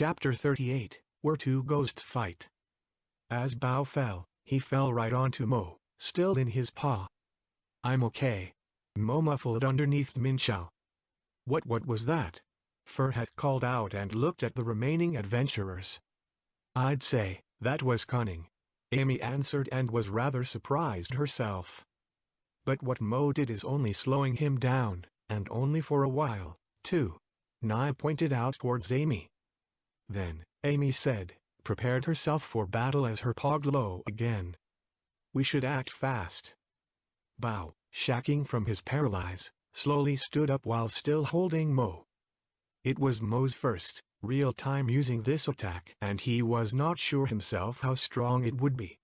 Chapter 38, Where Two Ghosts Fight. As Bao fell, he fell right onto Mo, still in his paw. "I'm okay." Mo muffled underneath Minxiao. What was that?" Furhat called out and looked at the remaining adventurers. "I'd say, that was cunning," Amy answered and was rather surprised herself. But what Mo did is only slowing him down, and only for a while, too. Nai pointed out towards Amy. Then, Amy said, prepared herself for battle as her paw glowed again. "We should act fast." Bao, shaking from his paralyze, slowly stood up while still holding Mo. It was Mo's first real time using this attack and he was not sure himself how strong it would be.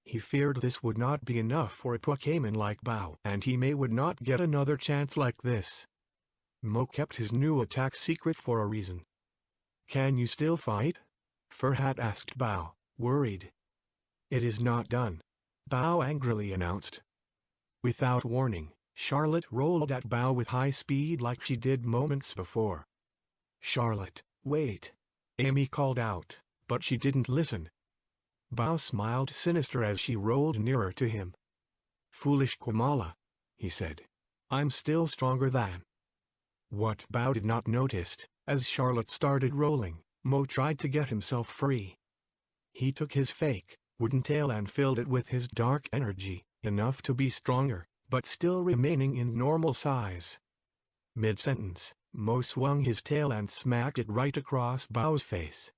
He feared this would not be enough for a Pokémon like Bao and he would not get another chance like this. Mo kept his new attack secret for a reason. "Can you still fight?" Furhat asked Bao, worried. "It is not done," Bao angrily announced. Without warning, Charlotte rolled at Bao with high speed like she did moments before. "Charlotte, wait!" Amy called out, but she didn't listen. Bao smiled sinister as she rolled nearer to him. "Foolish Kamala," he said. "I'm still stronger than." What Bao did not notice, as Charlotte started rolling, Mo tried to get himself free. He took his fake wooden tail and filled it with his dark energy, enough to be stronger, but still remaining in normal size. Mid-sentence, Mo swung his tail and smacked it right across Bao's face.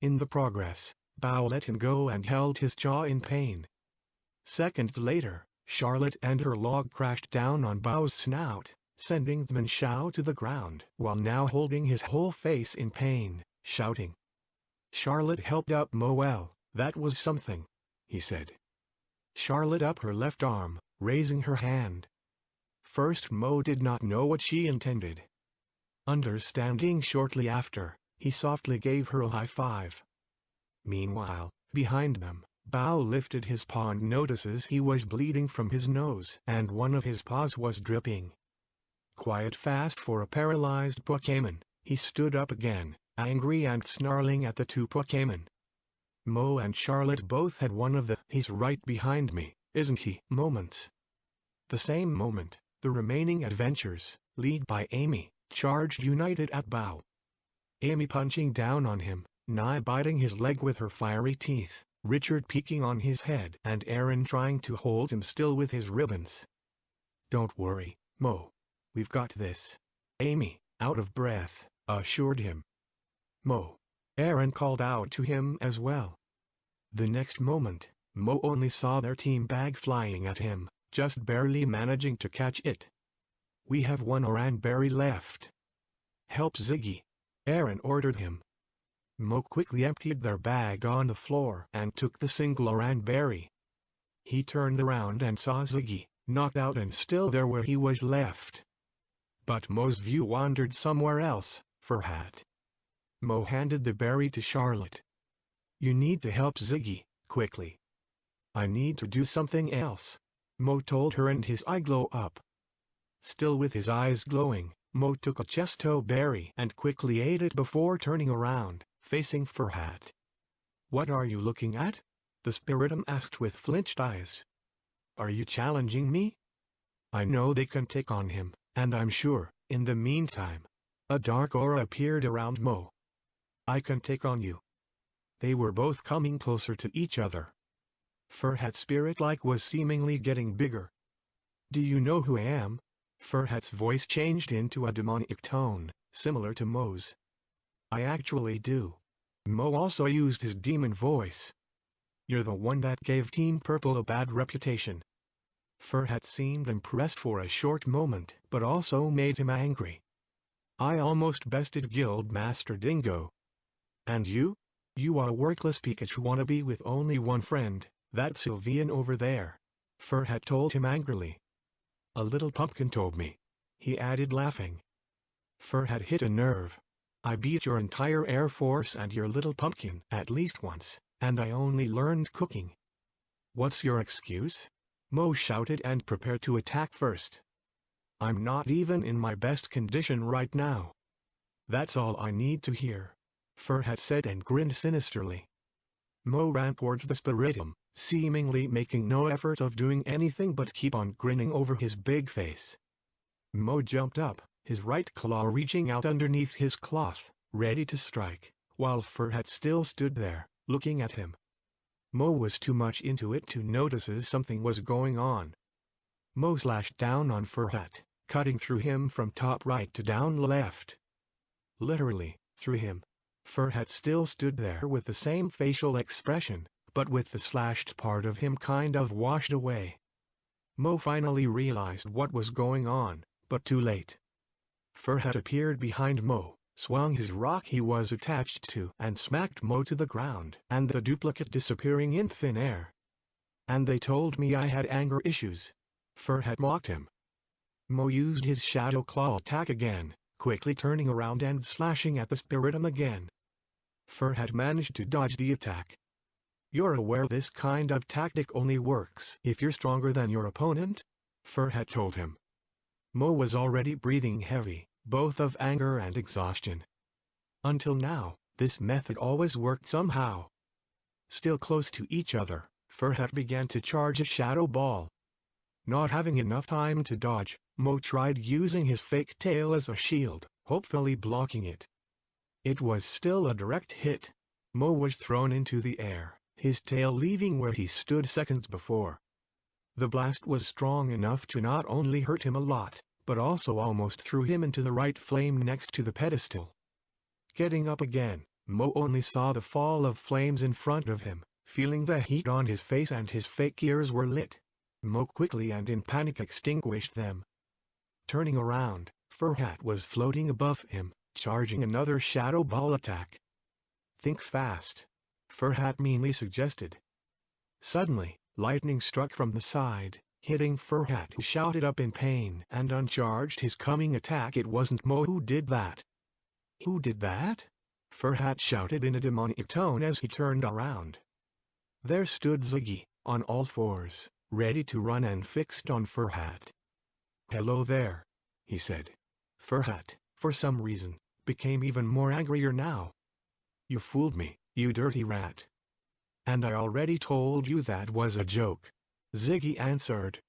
In the progress, Bao let him go and held his jaw in pain. Seconds later, Charlotte and her log crashed down on Bao's snout, sending the Minxiao to the ground while now holding his whole face in pain, shouting. Charlotte helped up Mo. "Well, that was something," he said. Charlotte up her left arm, raising her hand. First Mo did not know what she intended. Understanding shortly after, he softly gave her a high five. Meanwhile, behind them, Bao lifted his paw and notices he was bleeding from his nose and one of his paws was dripping. Quiet fast for a paralyzed Pokémon, he stood up again, angry and snarling at the two Pokémon. Mo and Charlotte both had one of the "he's right behind me, isn't he" moments. The same moment, the remaining adventures, led by Amy, charged united at Bao. Amy punching down on him, Nai biting his leg with her fiery teeth, Richard peeking on his head and Aaron trying to hold him still with his ribbons. "Don't worry, Mo. We've got this," Amy, out of breath, assured him. "Mo!" Aaron called out to him as well. The next moment, Mo only saw their team bag flying at him, just barely managing to catch it. "We have one oran berry left. Help Ziggy," Aaron ordered him. Mo quickly emptied their bag on the floor and took the single oran berry. He turned around and saw Ziggy, knocked out and still there where he was left. But Mo's view wandered somewhere else, Furhat. Mo handed the berry to Charlotte. "You need to help Ziggy, quickly." "I need to do something else," Mo told her and his eye glowed up. Still with his eyes glowing, Mo took a chesto berry and quickly ate it before turning around, facing Furhat. "What are you looking at?" the Spiritomb asked with flinched eyes. "Are you challenging me?" "I know they can take on him, and I'm sure, in the meantime." A dark aura appeared around Mo. "I can take on you." They were both coming closer to each other. Furhat's spirit-like was seemingly getting bigger. "Do you know who I am?" Furhat's voice changed into a demonic tone, similar to Mo's. "I actually do." Mo also used his demon voice. "You're the one that gave Team Purple a bad reputation." Furhat seemed impressed for a short moment but also made him angry. "I almost bested Guild Master Dingo." "And you? You are a workless Pikachu wannabe with only one friend, that Sylveon over there," Furhat told him angrily. "A little pumpkin told me," he added laughing. Furhat hit a nerve. "I beat your entire Air Force and your little pumpkin at least once, and I only learned cooking." "What's your excuse?" Mo shouted and prepared to attack first. "I'm not even in my best condition right now." "That's all I need to hear." Furhat said and grinned sinisterly. Mo ran towards the spiritomb, seemingly making no effort of doing anything but keep on grinning over his big face. Mo jumped up, his right claw reaching out underneath his cloth, ready to strike, while Furhat still stood there, looking at him. Mo was too much into it to notice something was going on. Mo slashed down on Furhat, cutting through him from top right to down left. Literally, through him. Furhat still stood there with the same facial expression, but with the slashed part of him kind of washed away. Mo finally realized what was going on, but too late. Furhat appeared behind Mo, swung his rock he was attached to and smacked Mo to the ground, and the duplicate disappearing in thin air. And they told me I had anger issues. Furhat mocked him. Mo used his shadow claw attack again, quickly turning around and slashing at the spiritomb again. Furhat managed to dodge the attack. You're aware this kind of tactic only works if you're stronger than your opponent? Furhat told him. Mo was already breathing heavy, both of anger and exhaustion. Until now, this method always worked somehow. Still close to each other, Furhat began to charge a shadow ball. Not having enough time to dodge, Mo tried using his fake tail as a shield, hopefully blocking it. It was still a direct hit. Mo was thrown into the air, his tail leaving where he stood seconds before. The blast was strong enough to not only hurt him a lot, but also almost threw him into the right flame next to the pedestal. Getting up again, Mo only saw the fall of flames in front of him, feeling the heat on his face and his fake ears were lit. Mo quickly and in panic extinguished them. Turning around, Furhat was floating above him, charging another shadow ball attack. Think fast, Furhat meanly suggested. Suddenly, lightning struck from the side, hitting Furhat, who shouted up in pain and uncharged his coming attack. It wasn't Mo who did that. Who did that? Furhat shouted in a demonic tone as he turned around. There stood Ziggy, on all fours, ready to run and fixed on Furhat. Hello there, he said. Furhat, for some reason, became even more angrier now. You fooled me, you dirty rat. And I already told you that was a joke, Ziggy answered.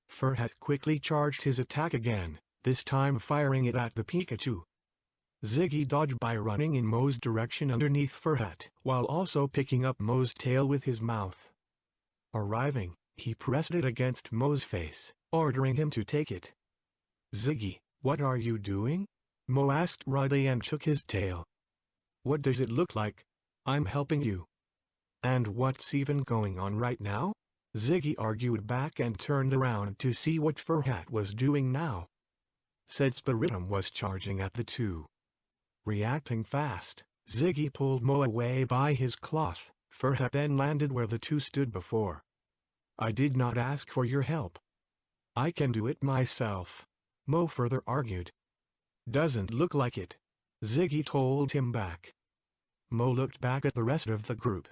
Furhat quickly charged his attack again, this time firing it at the Pikachu. Ziggy dodged by running in Mo's direction underneath Furhat, while also picking up Mo's tail with his mouth. Arriving, he pressed it against Mo's face, ordering him to take it. Ziggy, what are you doing? Mo asked wryly and shook his tail. What does it look like? I'm helping you. And what's even going on right now? Ziggy argued back and turned around to see what Furhat was doing now. Said Spiritomb was charging at the two. Reacting fast, Ziggy pulled Mo away by his cloth. Furhat then landed where the two stood before. I did not ask for your help. I can do it myself, Mo further argued. Doesn't look like it, Ziggy told him back. Mo looked back at the rest of the group.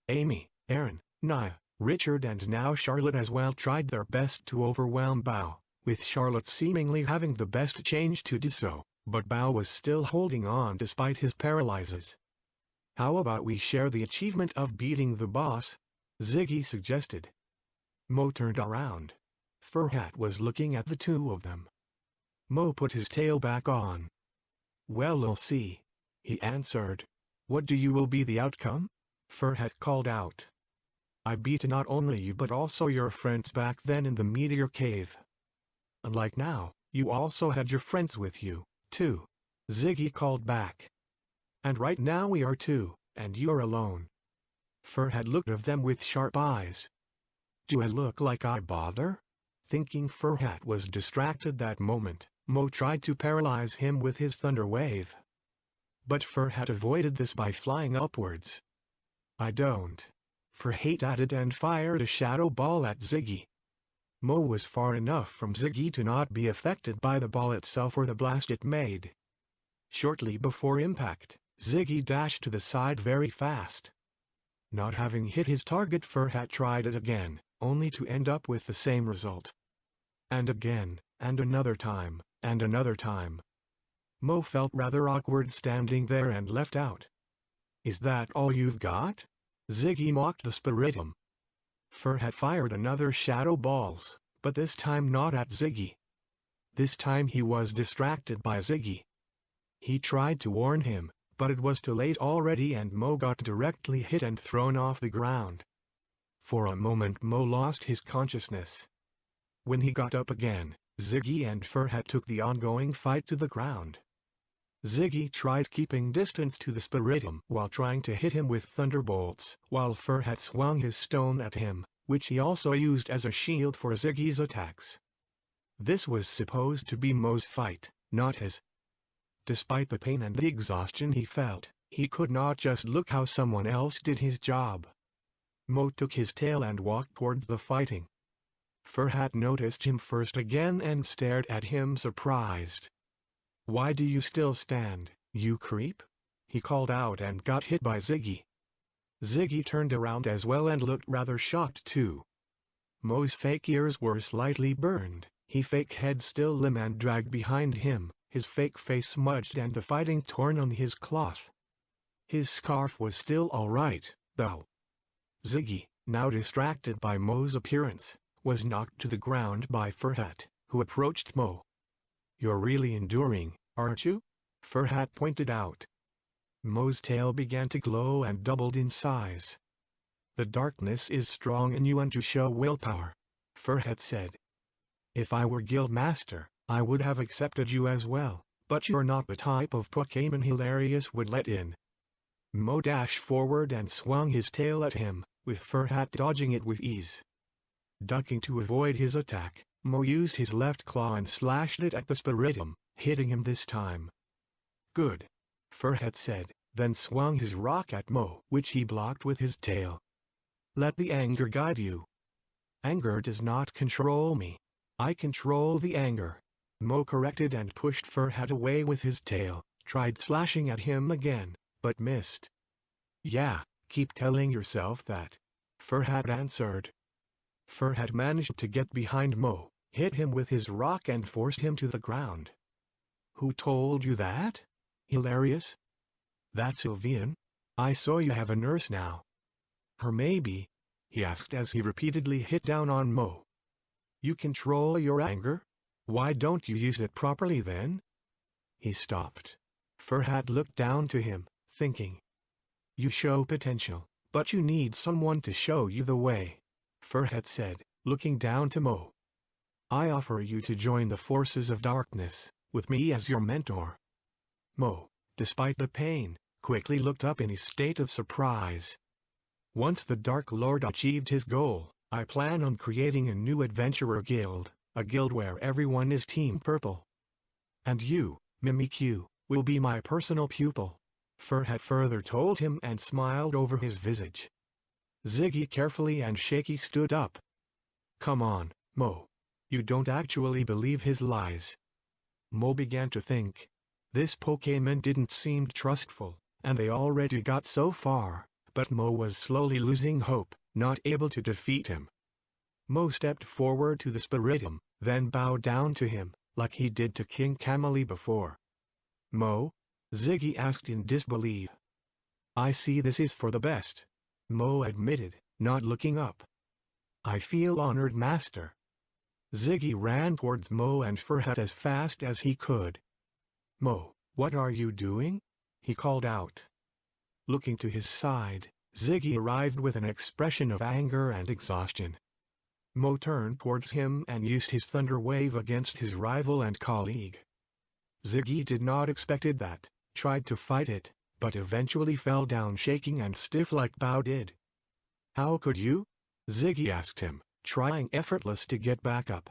Amy, Aaron, Nia, Richard and now Charlotte as well tried their best to overwhelm Bao, with Charlotte seemingly having the best change to do so, but Bao was still holding on despite his paralysis. How about we share the achievement of beating the boss? Ziggy suggested. Mo turned around. Furhat was looking at the two of them. Mo put his tail back on. Well, we'll see, he answered. What do you will be the outcome? Furhat called out. I beat not only you but also your friends back then in the meteor cave. Unlike now, you also had your friends with you, too, Ziggy called back. And right now we are two, and you're alone. Furhat looked at them with sharp eyes. Do I look like I bother? Thinking Furhat was distracted that moment, Mo tried to paralyze him with his thunder wave. But Furhat avoided this by flying upwards. I don't. Furhat added and fired a shadow ball at Ziggy. Mo was far enough from Ziggy to not be affected by the ball itself or the blast it made. Shortly before impact, Ziggy dashed to the side very fast. Not having hit his target, Furhat tried it again, only to end up with the same result. And again, and another time, and another time. Mo felt rather awkward standing there and left out. Is that all you've got? Ziggy mocked the Spiritomb. Fur had fired another shadow balls, but this time not at Ziggy. This time he was distracted by Ziggy. He tried to warn him, but it was too late already and Mo got directly hit and thrown off the ground. For a moment Mo lost his consciousness. When he got up again, Ziggy and Furhat took the ongoing fight to the ground. Ziggy tried keeping distance to the Spiritomb while trying to hit him with thunderbolts, while Furhat swung his stone at him, which he also used as a shield for Ziggy's attacks. This was supposed to be Mo's fight, not his. Despite the pain and the exhaustion he felt, he could not just look how someone else did his job. Mo took his tail and walked towards the fighting. Furhat noticed him first again and stared at him surprised. "Why do you still stand, you creep?" he called out and got hit by Ziggy. Ziggy turned around as well and looked rather shocked too. Mo's fake ears were slightly burned, his fake head still limp and dragged behind him, his fake face smudged and the fighting torn on his cloth. His scarf was still alright, though. Ziggy, now distracted by Mo's appearance, was knocked to the ground by Furhat, who approached Mo. "You're really enduring, aren't you?" Furhat pointed out. Mo's tail began to glow and doubled in size. "The darkness is strong in you and you show willpower," Furhat said. "If I were guild master, I would have accepted you as well, but you're not the type of Pokémon Hilarious would let in." Mo dashed forward and swung his tail at him, with Furhat dodging it with ease. Ducking to avoid his attack, Mo used his left claw and slashed it at the Spiritomb, hitting him this time. "Good," Furhat said, then swung his rock at Mo, which he blocked with his tail. "Let the anger guide you." "Anger does not control me. I control the anger," Mo corrected and pushed Furhat away with his tail, tried slashing at him again, but missed. "Yeah, keep telling yourself that," Furhat answered. Furhat managed to get behind Mo, hit him with his rock and forced him to the ground. "Who told you that? Hilarious? That's Sylvian. I saw you have a nurse now." "Her maybe?" he asked as he repeatedly hit down on Mo. "You control your anger? Why don't you use it properly then?" He stopped. Furhat looked down to him, thinking. "You show potential, but you need someone to show you the way," Furhat said, looking down to Mo. "I offer you to join the forces of darkness, with me as your mentor." Mo, despite the pain, quickly looked up in a state of surprise. "Once the Dark Lord achieved his goal, I plan on creating a new adventurer guild, a guild where everyone is Team Purple. And you, Mimikyu, will be my personal pupil," Furhat further told him and smiled over his visage. Ziggy carefully and shaky stood up. "Come on, Mo. You don't actually believe his lies." Mo began to think. This Pokémon didn't seem trustful, and they already got so far, but Mo was slowly losing hope, not able to defeat him. Mo stepped forward to the Spiritomb, then bowed down to him, like he did to King Cameli before. "Mo?" Ziggy asked in disbelief. "I see this is for the best," Mo admitted, not looking up. "I feel honored, Master." Ziggy ran towards Mo and Furhat as fast as he could. "Mo, what are you doing?" he called out. Looking to his side, Ziggy arrived with an expression of anger and exhaustion. Mo turned towards him and used his thunder wave against his rival and colleague. Ziggy did not expected that, tried to fight it, but eventually fell down shaking and stiff like Bao did. "How could you?" Ziggy asked him, trying effortless to get back up.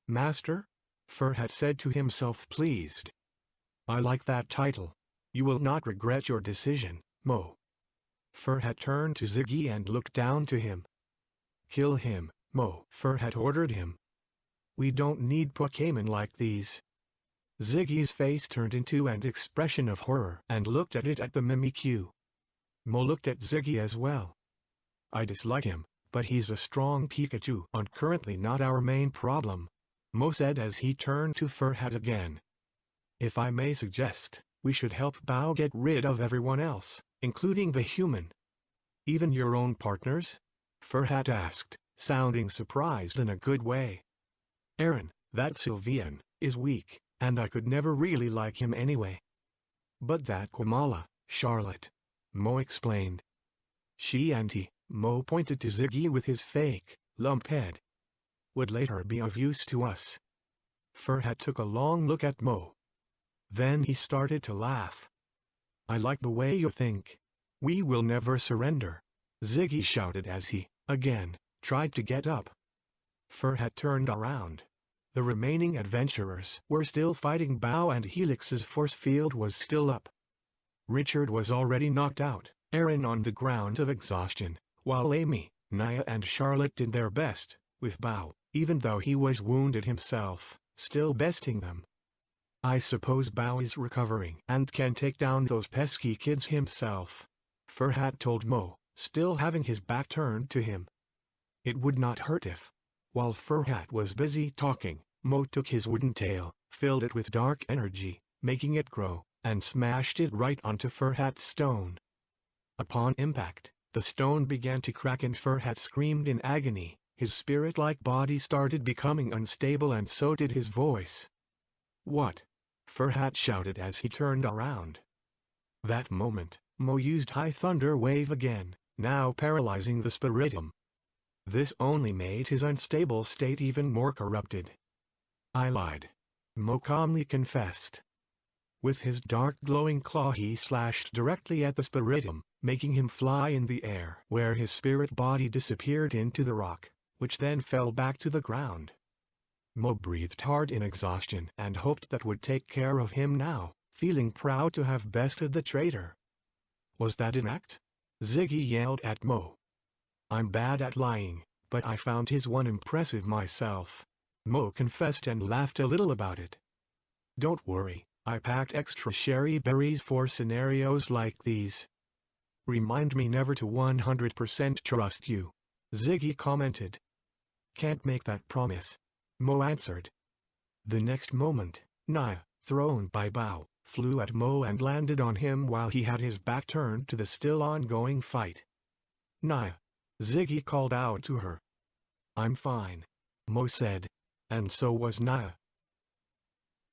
"Master?" Furhat said to himself, pleased. "I like that title. You will not regret your decision, Mo." Furhat turned to Ziggy and looked down to him. "Kill him, Mo," Furhat ordered him. "We don't need Pokémon like these." Ziggy's face turned into an expression of horror and looked at the Mimikyu. Mo looked at Ziggy as well. "I dislike him, but he's a strong Pikachu and currently not our main problem," Mo said as he turned to Furhat again. If I may suggest, we should help Bao get rid of everyone else, including the human. Even your own partners? Furhat asked, sounding surprised in a good way. Aaron, that Sylvian, is weak, and I could never really like him anyway. But that Kamala, Charlotte, Mo explained. She and he, Mo pointed to Ziggy with his fake, lump head, would later be of use to us. Furhat took a long look at Mo. Then he started to laugh. I like the way you think. We will never surrender, Ziggy shouted as he, again, tried to get up. Furhat turned around. The remaining adventurers were still fighting Bao and Helix's force field was still up. Richard was already knocked out, Aaron on the ground of exhaustion, while Amy, Naya and Charlotte did their best, with Bao, even though he was wounded himself, still besting them. I suppose Bao is recovering and can take down those pesky kids himself, Furhat told Mo, still having his back turned to him. It would not hurt if. While Furhat was busy talking, Mo took his wooden tail, filled it with dark energy, making it grow, and smashed it right onto Furhat's stone. Upon impact, the stone began to crack and Furhat screamed in agony. His spirit-like body started becoming unstable and so did his voice. What? Furhat shouted as he turned around. That moment, Mo used High Thunder Wave again, now paralyzing the Spiritomb. This only made his unstable state even more corrupted. I lied, Mo calmly confessed. With his dark glowing claw he slashed directly at the Spiritomb, making him fly in the air where his spirit body disappeared into the rock, which then fell back to the ground. Mo breathed hard in exhaustion and hoped that would take care of him now, feeling proud to have bested the traitor. Was that an act? Ziggy yelled at Mo. I'm bad at lying, but I found his one impressive myself, Mo confessed and laughed a little about it. Don't worry, I packed extra sherry berries for scenarios like these. Remind me never to 100% trust you, Ziggy commented. Can't make that promise, Mo answered. The next moment, Naya, thrown by Bao, flew at Mo and landed on him while he had his back turned to the still ongoing fight. Naya, Ziggy called out to her. I'm fine, Mo said. And so was Naya,